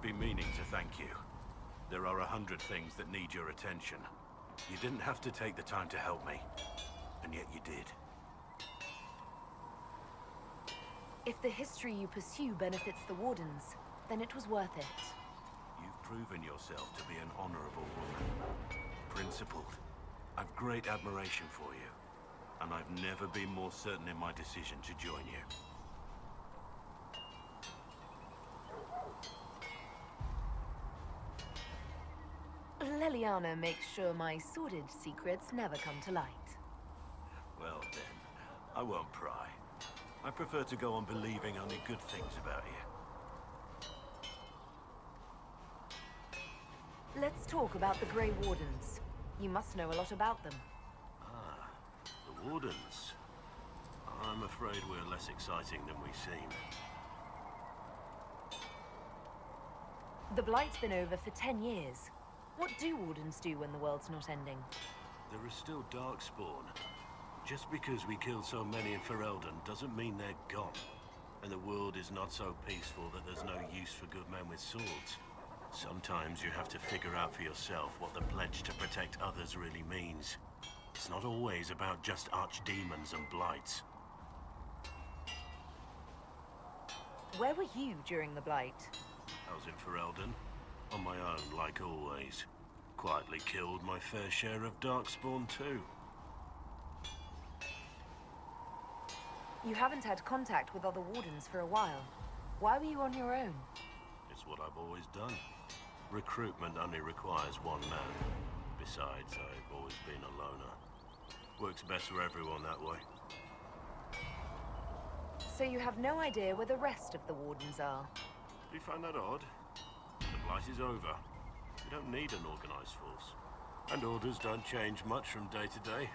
been meaning to thank you. There are 100 things that need your attention. You didn't have to take the time to help me, and yet you did. If the history you pursue benefits the Wardens, then it was worth it. You've proven yourself to be an honorable woman. Principled. I've great admiration for you, and I've never been more certain in my decision to join you. Leliana makes sure my sordid secrets never come to light. Well then, I won't pry. I prefer to go on believing only good things about you. Let's talk about the Grey Wardens. You must know a lot about them. Ah, the Wardens. I'm afraid we're less exciting than we seem. The Blight's been over for 10 years. What do Wardens do when the world's not ending? There is still Darkspawn. Just because we killed so many in Ferelden doesn't mean they're gone. And the world is not so peaceful that there's no use for good men with swords. Sometimes you have to figure out for yourself what the pledge to protect others really means. It's not always about just archdemons and blights. Where were you during the Blight? I was in Ferelden, on my own like always. Quietly killed my fair share of Darkspawn too. You haven't had contact with other Wardens for a while. Why were you on your own? It's what I've always done. Recruitment only requires one man. Besides, I've always been a loner. Works best for everyone that way. So you have no idea where the rest of the Wardens are? Do you find that odd? The Blight is over. We don't need an organized force. And orders don't change much from day to day.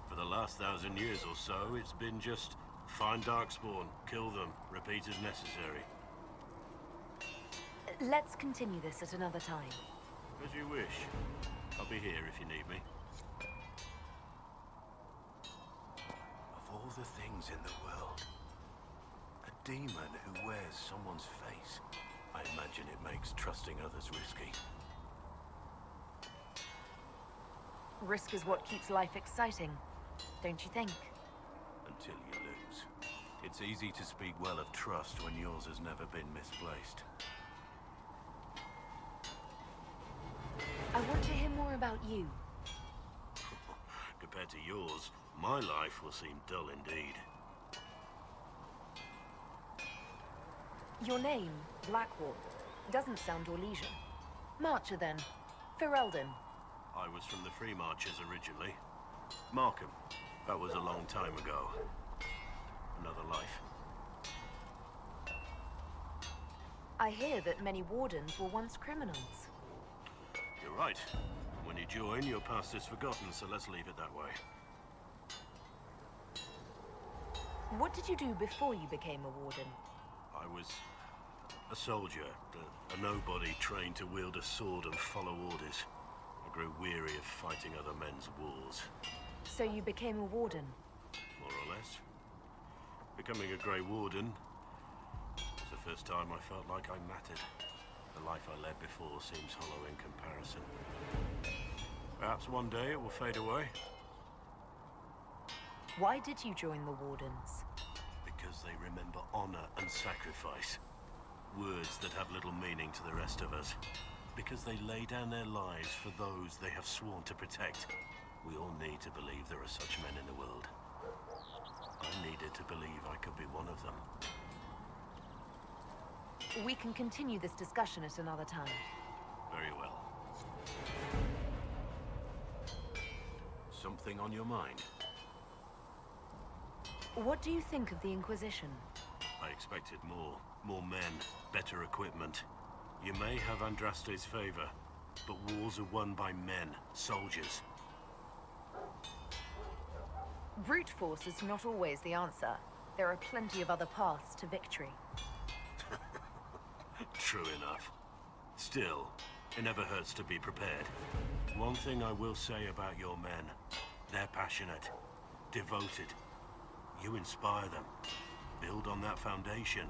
For the last 1,000 years or so, it's been just find Darkspawn, kill them, repeat as necessary. Let's continue this at another time. As you wish. I'll be here if you need me. Of all the things in the world, a demon who wears someone's face. I imagine it makes trusting others risky. Risk is what keeps life exciting, don't you think? Until you lose. It's easy to speak well of trust when yours has never been misplaced. I want to hear more about you. Compared to yours, my life will seem dull indeed. Your name, Blackwall, doesn't sound Orlesian. Marcher then. Ferelden. I was from the Free Marchers originally. Markham. That was a long time ago. Another life. I hear that many Wardens were once criminals. You're right. When you join, your past is forgotten, so let's leave it that way. What did you do before you became a Warden? I was a soldier, a nobody trained to wield a sword and follow orders. I grew weary of fighting other men's wars. So you became a Warden? More or less. Becoming a Grey Warden was the first time I felt like I mattered. The life I led before seems hollow in comparison. Perhaps one day it will fade away. Why did you join the Wardens? Because they remember honor and sacrifice. Words that have little meaning to the rest of us. Because they lay down their lives for those they have sworn to protect. We all need to believe there are such men in the world. I needed to believe I could be one of them. We can continue this discussion at another time. Very well. Something on your mind? What do you think of the Inquisition? I expected more. More men, better equipment. You may have Andraste's favor, but wars are won by men, soldiers. Brute force is not always the answer. There are plenty of other paths to victory. True enough. Still, it never hurts to be prepared. One thing I will say about your men. They're passionate, devoted. You inspire them. Build on that foundation.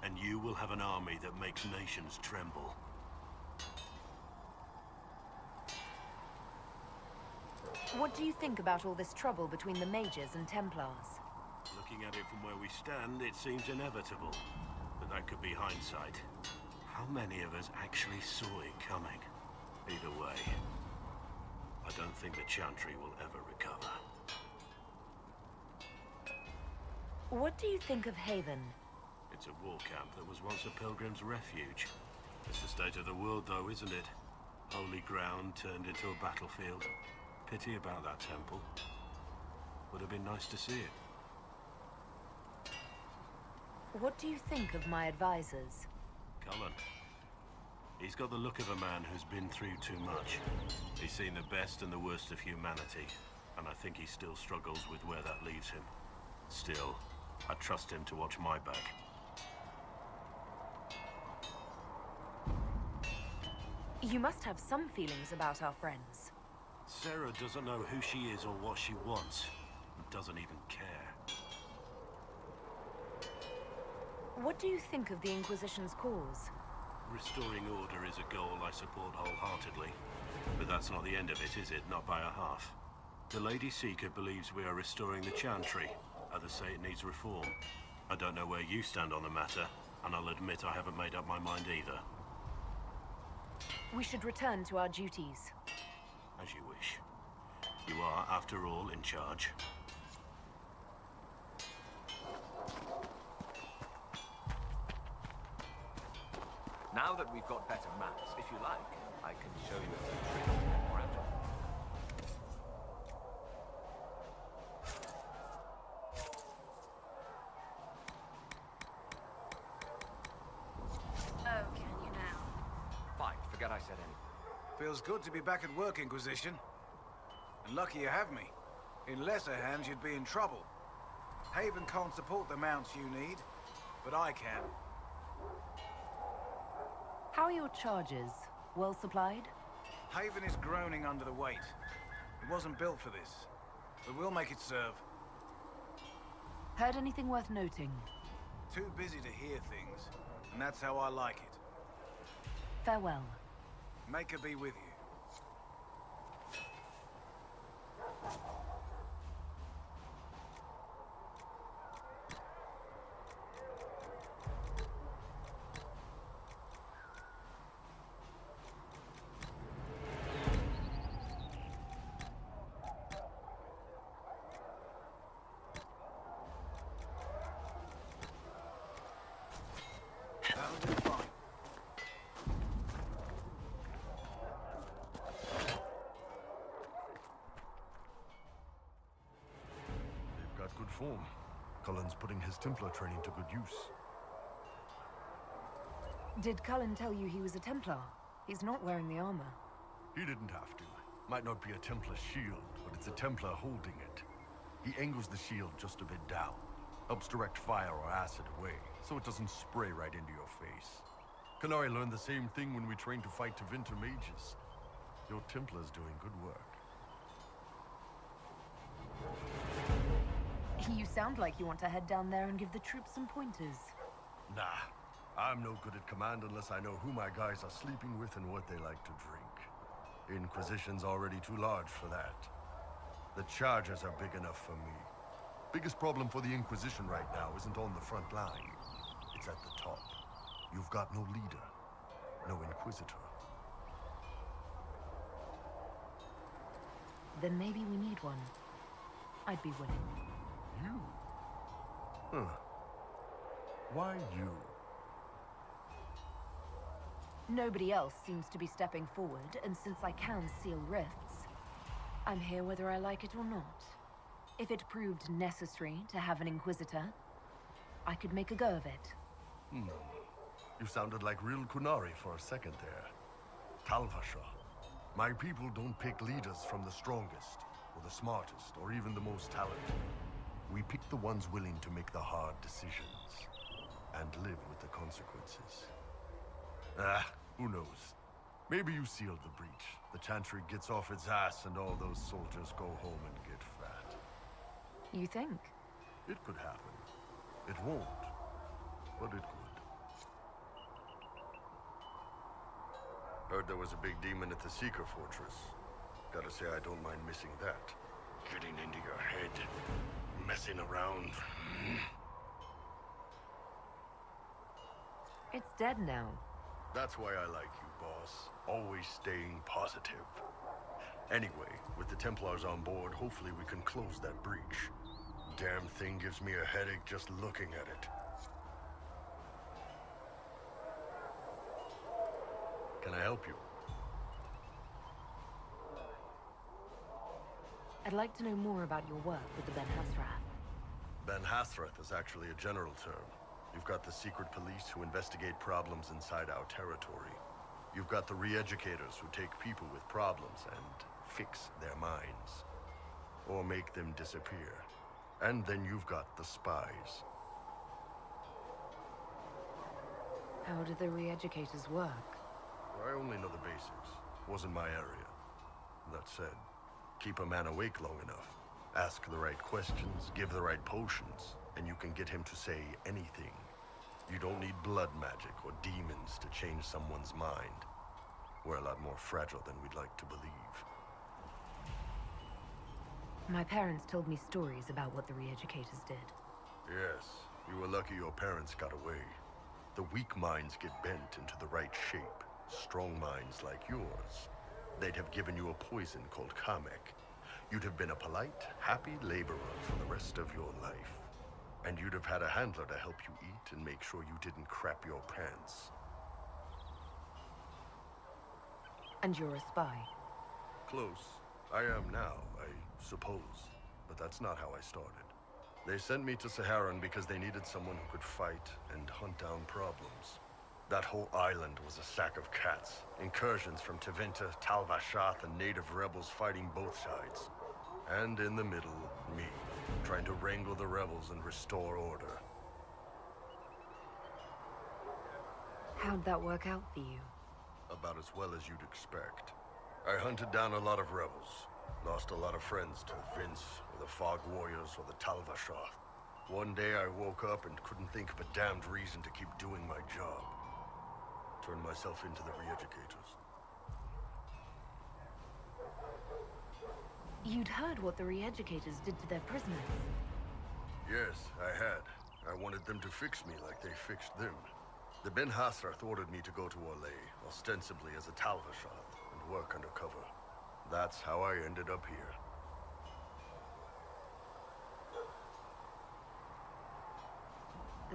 And you will have an army that makes nations tremble. What do you think about all this trouble between the Mages and Templars? Looking at it from where we stand, it seems inevitable. But that could be hindsight. How many of us actually saw it coming? Either way, I don't think the Chantry will ever recover. What do you think of Haven? It's a war camp that was once a pilgrim's refuge. It's the state of the world, though, isn't it? Holy ground turned into a battlefield. Pity about that temple. Would have been nice to see it. What do you think of my advisors? Cullen. He's got the look of a man who's been through too much. He's seen the best and the worst of humanity, and I think he still struggles with where that leaves him. Still, I trust him to watch my back. You must have some feelings about our friends. Sarah doesn't know who she is or what she wants, and doesn't even care. What do you think of the Inquisition's cause? Restoring order is a goal I support wholeheartedly. But that's not the end of it, is it? Not by a half. The Lady Seeker believes we are restoring the Chantry. Others say it needs reform. I don't know where you stand on the matter, and I'll admit I haven't made up my mind either. We should return to our duties. As you wish. You are, after all, in charge. Now that we've got better maps, if you like, I can show you a few tricks to get more out of them. Oh, can you now? Fine, forget I said anything. Feels good to be back at work, Inquisition. And lucky you have me. In lesser hands, you'd be in trouble. Haven can't support the mounts you need, but I can. How are your charges? Well supplied? Haven is groaning under the weight. It wasn't built for this, but we'll make it serve. Heard anything worth noting? Too busy to hear things, and that's how I like it. Farewell. Make her be with you. That'll do fine. They've got good form. Cullen's putting his Templar training to good use. Did Cullen tell you he was a Templar? He's not wearing the armor. He didn't have to. Might not be a Templar shield, but it's a Templar holding it. He angles the shield just a bit down. Helps direct fire or acid away, so it doesn't spray right into your face. Canary learned the same thing when we trained to fight Tevinter mages. Your Templar's doing good work. You sound like you want to head down there and give the troops some pointers. Nah, I'm no good at command unless I know who my guys are sleeping with and what they like to drink. Inquisition's already too large for that. The charges are big enough for me. Biggest problem for the Inquisition right now isn't on the front line. It's at the top. You've got no leader, no Inquisitor. Then maybe we need one. I'd be willing. You? Huh. Why you? Nobody else seems to be stepping forward, and since I can seal rifts, I'm here whether I like it or not. If it proved necessary to have an Inquisitor, I could make a go of it. You sounded like real Kunari for a second there. Talvasha. My people don't pick leaders from the strongest, or the smartest, or even the most talented. We pick the ones willing to make the hard decisions, and live with the consequences. Who knows? Maybe you sealed the breach. The Chantry gets off its ass and all those soldiers go home and get fat. You think? It could happen. It won't, but it could. Heard there was a big demon at the Seeker Fortress. Gotta say, I don't mind missing that. Getting into your head, messing around. It's dead now. That's why I like you, boss. Always staying positive. Anyway, with the Templars on board, hopefully we can close that breach. Damn thing gives me a headache just looking at it. Can I help you? I'd like to know more about your work with the Ben Hasrath. Ben Hasrath is actually a general term. You've got the secret police who investigate problems inside our territory. You've got the re-educators who take people with problems and fix their minds. Or make them disappear. And then you've got the spies. How do the re-educators work? I only know the basics. Wasn't my area. That said, keep a man awake long enough. Ask the right questions, give the right potions, and you can get him to say anything. You don't need blood magic or demons to change someone's mind. We're a lot more fragile than we'd like to believe. My parents told me stories about what the re-educators did. Yes, you were lucky your parents got away. The weak minds get bent into the right shape. Strong minds like yours, they'd have given you a poison called Kamek. You'd have been a polite, happy laborer for the rest of your life. And you'd have had a handler to help you eat and make sure you didn't crap your pants. And you're a spy. Close. I am now, I suppose. But that's not how I started. They sent me to Saharan because they needed someone who could fight and hunt down problems. That whole island was a sack of cats. Incursions from Tevinter, Tal Vashath, and native rebels fighting both sides. And in the middle, me, trying to wrangle the rebels and restore order. How'd that work out for you? About as well as you'd expect. I hunted down a lot of rebels. Lost a lot of friends to Vince, or the Fog Warriors, or the Tal Vashath. One day I woke up and couldn't think of a damned reason to keep doing my job. Turned myself into the re-educators. You'd heard what the re-educators did to their prisoners. Yes, I had. I wanted them to fix me like they fixed them. The Ben Hasrath ordered me to go to Orlais, ostensibly as a Tal Vashath, and work undercover. That's how I ended up here.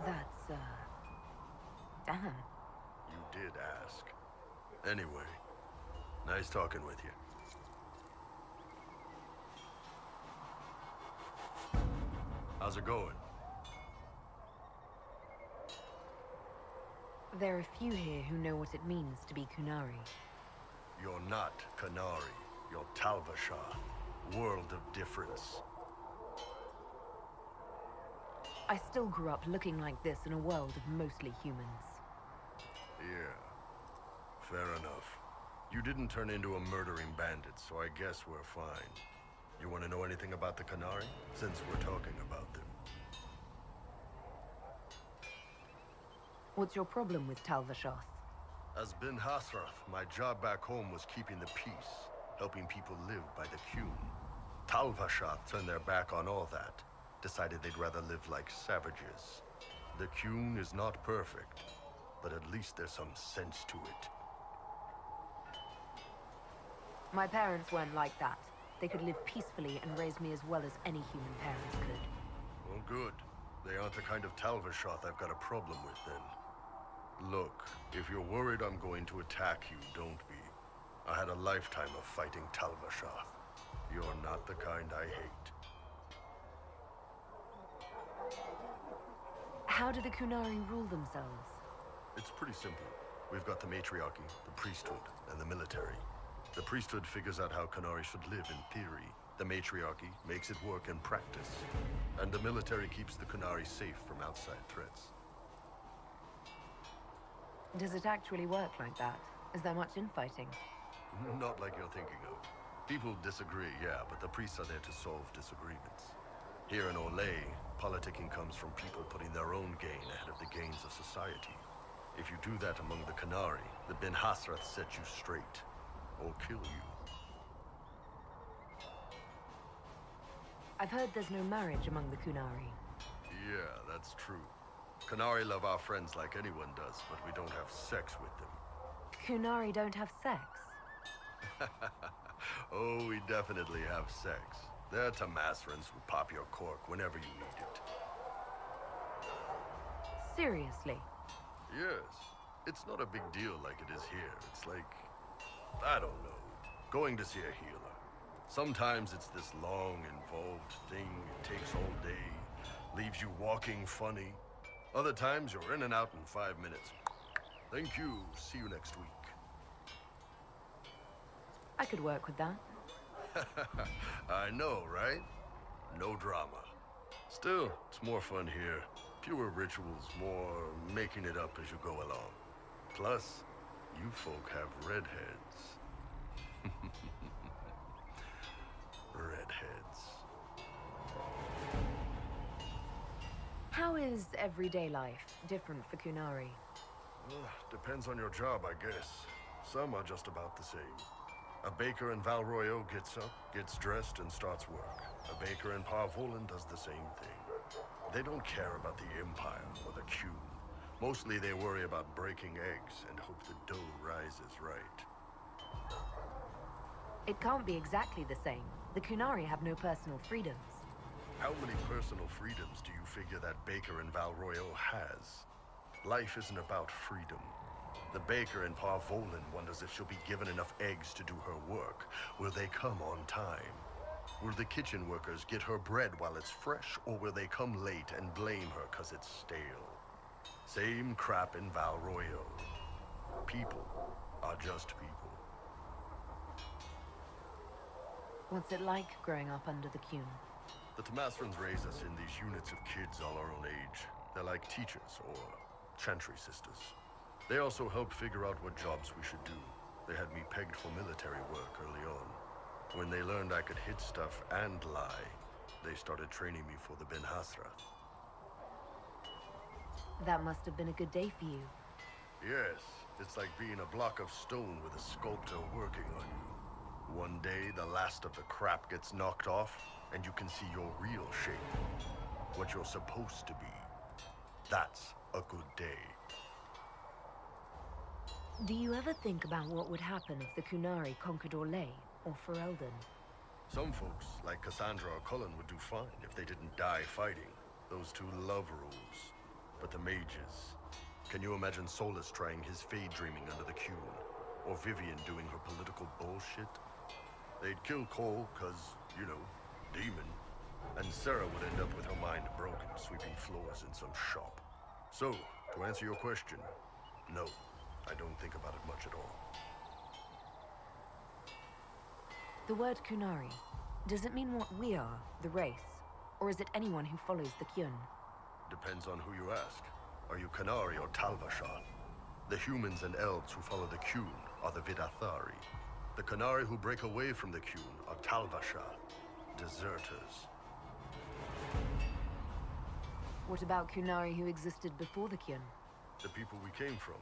That's, damn. You did ask. Anyway, nice talking with you. How's it going? There are few here who know what it means to be Kunari. You're not Kanari. You're Tal Vashath. World of difference. I still grew up looking like this in a world of mostly humans. Yeah. Fair enough. You didn't turn into a murdering bandit, so I guess we're fine. You want to know anything about the Kanari? Since we're talking about them. What's your problem with Tal Vashath? As Ben Hasrath, my job back home was keeping the peace, helping people live by the Qun. Tal Vashath turned their back on all that, decided they'd rather live like savages. The Qun is not perfect, but at least there's some sense to it. My parents weren't like that. They could live peacefully and raise me as well as any human parents could. Well, good. They aren't the kind of Tal Vashath I've got a problem with, then. Look, if you're worried I'm going to attack you, don't be. I had a lifetime of fighting Tal Vashath. You're not the kind I hate. How do the Kunari rule themselves? It's pretty simple. We've got the matriarchy, the priesthood, and the military. The priesthood figures out how Kunari should live in theory. The matriarchy makes it work in practice. And the military keeps the Kunari safe from outside threats. Does it actually work like that? Is there much infighting? Not like you're thinking of. People disagree, yeah, but the priests are there to solve disagreements. Here in Orlais, politicking comes from people putting their own gain ahead of the gains of society. If you do that among the Qunari, the Ben Hasrath set you straight. Or kill you. I've heard there's no marriage among the Qunari. Yeah, that's true. Qunari love our friends like anyone does, but we don't have sex with them. Qunari don't have sex. Oh, we definitely have sex. They're Tamasrans who pop your cork whenever you need it. Seriously? Yes. It's not a big deal like it is here. It's like, I don't know, going to see a healer. Sometimes it's this long, involved thing. It takes all day, leaves you walking funny. Other times you're in and out in 5 minutes. Thank you. See you next week. I could work with that. I know, right? No drama. Still, it's more fun here. Fewer rituals, more making it up as you go along. Plus, you folk have redheads. Redheads. How is everyday life different for Qunari? Depends on your job, I guess. Some are just about the same. A baker in Valroyo gets up, gets dressed, and starts work. A baker in Parvolan does the same thing. They don't care about the Empire or the Qun. Mostly they worry about breaking eggs and hope the dough rises right. It can't be exactly the same. The Qunari have no personal freedoms. How many personal freedoms do you figure that baker in Valroyo has? Life isn't about freedom. The baker in Parvolan wonders if she'll be given enough eggs to do her work. Will they come on time? Will the kitchen workers get her bread while it's fresh, or will they come late and blame her 'cause it's stale? Same crap in Valroyo. People are just people. What's it like growing up under the Qun? The Tamasrans raise us in these units of kids all our own age. They're like teachers or chantry sisters. They also help figure out what jobs we should do. They had me pegged for military work early on. When they learned I could hit stuff and lie, they started training me for the Ben Hasrath. That must have been a good day for you. Yes, it's like being a block of stone with a sculptor working on you. One day, the last of the crap gets knocked off, and you can see your real shape. What you're supposed to be. That's a good day. Do you ever think about what would happen if the Qunari conquered Orlais or Ferelden? Some folks, like Cassandra or Cullen, would do fine if they didn't die fighting. Those two love rules. But the mages... Can you imagine Solus trying his fade dreaming under the Qun? Or Vivian doing her political bullshit? They'd kill Cole, cause, you know, demon. And Sarah would end up with her mind broken, sweeping floors in some shop. So, to answer your question, no, I don't think about it much at all. The word Qunari, does it mean what we are, the race? Or is it anyone who follows the Qun? Depends on who you ask. Are you Qunari or Talvashar? The humans and elves who follow the Qun are the Vidathari. The Qunari who break away from the Qun are Talvashar, deserters. What about Qunari who existed before the Qun? The people we came from.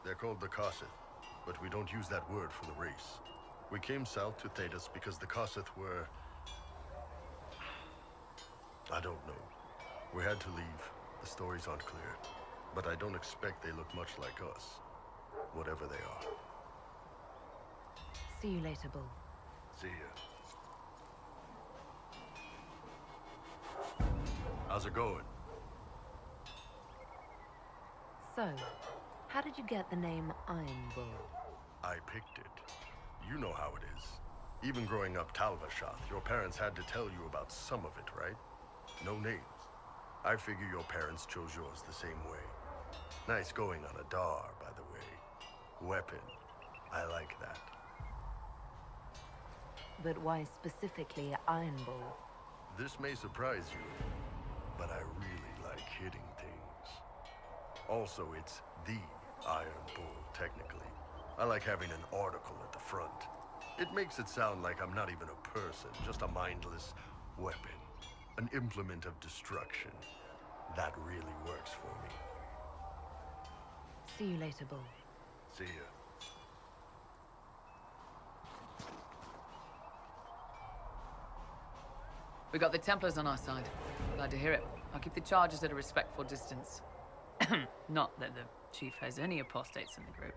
They're called the Kossith, but we don't use that word for the race. We came south to Thedas because the Kossith were... I don't know. We had to leave. The stories aren't clear. But I don't expect they look much like us. Whatever they are. See you later, Bull. See ya. How's it going? So, how did you get the name Iron Bull? I picked it. You know how it is. Even growing up Talvashath, your parents had to tell you about some of it, right? No names. I figure your parents chose yours the same way. Nice going on a Dar, by the way. Weapon. I like that. But why specifically Iron Bull? This may surprise you, but I really like hitting things. Also, it's the Iron Bull, technically. I like having an article at the front. It makes it sound like I'm not even a person, just a mindless weapon. An implement of destruction. That really works for me. See you later, Bull. See ya. We got the Templars on our side. Glad to hear it. I'll keep the charges at a respectful distance. Not that the Chief has any apostates in the group.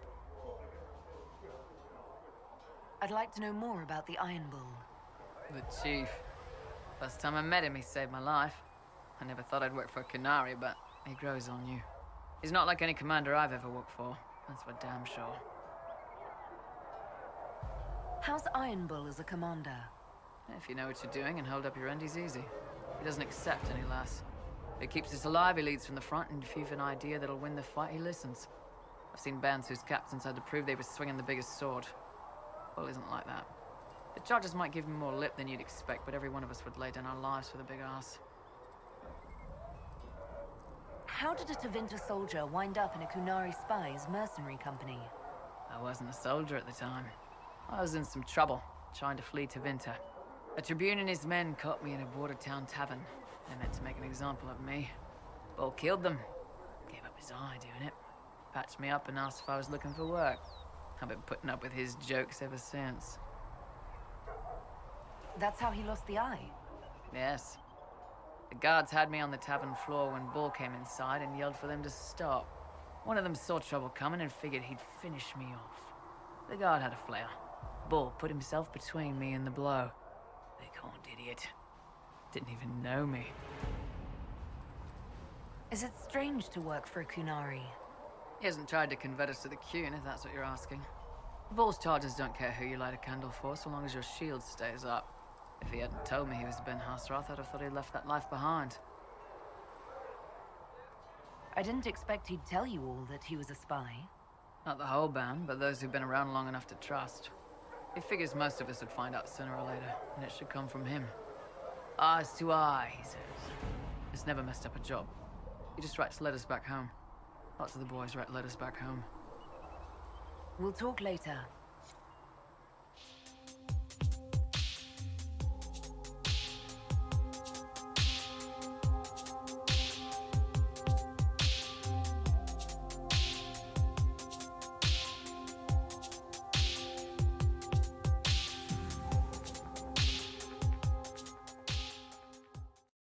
I'd like to know more about the Iron Bull. The Chief. First time I met him, he saved my life. I never thought I'd work for a Canary, but he grows on you. He's not like any commander I've ever worked for. That's for damn sure. How's Iron Bull as a commander? If you know what you're doing and hold up your end, he's easy. He doesn't accept any less. If he keeps us alive, he leads from the front, and if you've an idea that'll win the fight, he listens. I've seen bands whose captains had to prove they were swinging the biggest sword. Bull isn't like that. The charges might give him more lip than you'd expect, but every one of us would lay down our lives for the big ass. How did a Tevinter soldier wind up in a Kunari spy's mercenary company? I wasn't a soldier at the time. I was in some trouble, trying to flee Tevinter. A Tribune and his men caught me in a border town tavern. They meant to make an example of me. Bull killed them. Gave up his eye doing it. Patched me up and asked if I was looking for work. I've been putting up with his jokes ever since. That's how he lost the eye? Yes. The guards had me on the tavern floor when Bull came inside and yelled for them to stop. One of them saw trouble coming and figured he'd finish me off. The guard had a flare. Bull put himself between me and the blow. Bighorned idiot. Didn't even know me. Is it strange to work for a Kunari? He hasn't tried to convert us to the Qun, if that's what you're asking. Bull's charges don't care who you light a candle for, so long as your shield stays up. If he hadn't told me he was Ben Hasrath, I'd have thought he'd left that life behind. I didn't expect he'd tell you all that he was a spy. Not the whole band, but those who've been around long enough to trust. He figures most of us would find out sooner or later, and it should come from him. Eyes to eye, he says. It's never messed up a job. He just writes letters back home. Lots of the boys write letters back home. We'll talk later.